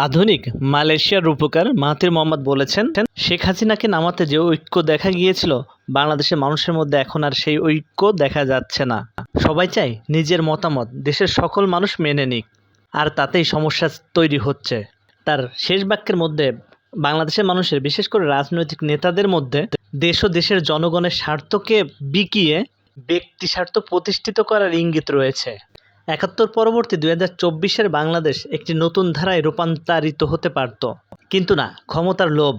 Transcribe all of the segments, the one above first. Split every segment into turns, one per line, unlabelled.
আধুনিক মালয়েশিয়ার রূপকার মাহাথির মোহাম্মদ বলেছেন, শেখ হাসিনাকে নামাতে যে ঐক্য দেখা গিয়েছিল, বাংলাদেশের মানুষের মধ্যে এখন আর সেই ঐক্য দেখা যাচ্ছে না। সবাই চায় নিজের মতামত দেশের সকল মানুষ মেনে নিক, আর তাতেই সমস্যা তৈরি হচ্ছে। তার শেষ বাক্যের মধ্যে বাংলাদেশের মানুষের, বিশেষ করে রাজনৈতিক নেতাদের মধ্যে দেশ ও দেশের জনগণের স্বার্থকে বিকিয়ে ব্যক্তি স্বার্থ প্রতিষ্ঠিত করার ইঙ্গিত রয়েছে। ৭১ পরবর্তী ২০২৪-এর বাংলাদেশ একটি নতুন ধারায় রূপান্তরিত হতে পারত, কিন্তু না, ক্ষমতার লোভ,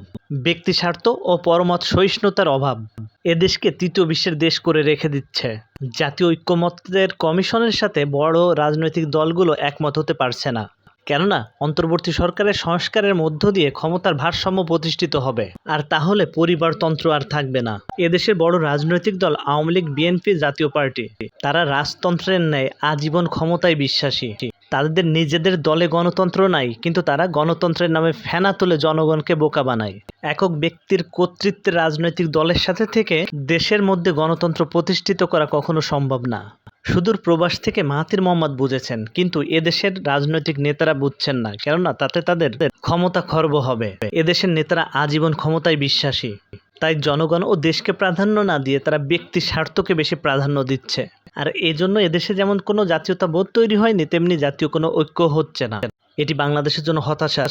ব্যক্তি স্বার্থ ও পরমত সহিষ্ণুতার অভাব এদেশকে তৃতীয় বিশ্বের দেশ করে রেখে দিচ্ছে। জাতীয় ঐক্যমত্যের কমিশনের সাথে বড় রাজনৈতিক দলগুলো একমত হতে পারছে না, কেননা অন্তর্বর্তী সরকারের সংস্কারের মধ্য দিয়ে ক্ষমতার ভারসাম্য প্রতিষ্ঠিত হবে, আর তাহলে পরিবারতন্ত্র আর থাকবে না। এদেশের বড় রাজনৈতিক দল আওয়ামী লীগ, বিএনপি, জাতীয় পার্টি, তারা রাজতন্ত্রের ন্যায় আজীবন ক্ষমতায় বিশ্বাসী। তাদের নিজেদের দলে গণতন্ত্র নাই, কিন্তু তারা গণতন্ত্রের নামে ফেনা তুলে জনগণকে বোকা বানায়। একক ব্যক্তির কর্তৃত্বের রাজনৈতিক দলের সাথে থেকে দেশের মধ্যে গণতন্ত্র প্রতিষ্ঠিত করা কখনো সম্ভব না। সুদূর প্রবাস থেকে মাহাথির মোহাম্মদ বুঝেছেন, কিন্তু এদেশের রাজনৈতিক নেতারা বুঝছেন না, কেননা তাতে তাদের ক্ষমতা খর্ব হবে। এদেশের নেতারা আজীবন ক্ষমতায় বিশ্বাসী, তাই জনগণ ও দেশকে প্রাধান্য না দিয়ে তারা ব্যক্তি স্বার্থকে বেশি প্রাধান্য দিচ্ছে। আর এজন্য এদেশে যেমন কোনো জাতীয়তাবোধ তৈরি হয়নি, তেমনি জাতীয় কোনো ঐক্য হচ্ছে না। এটি বাংলাদেশের জন্য হতাশা।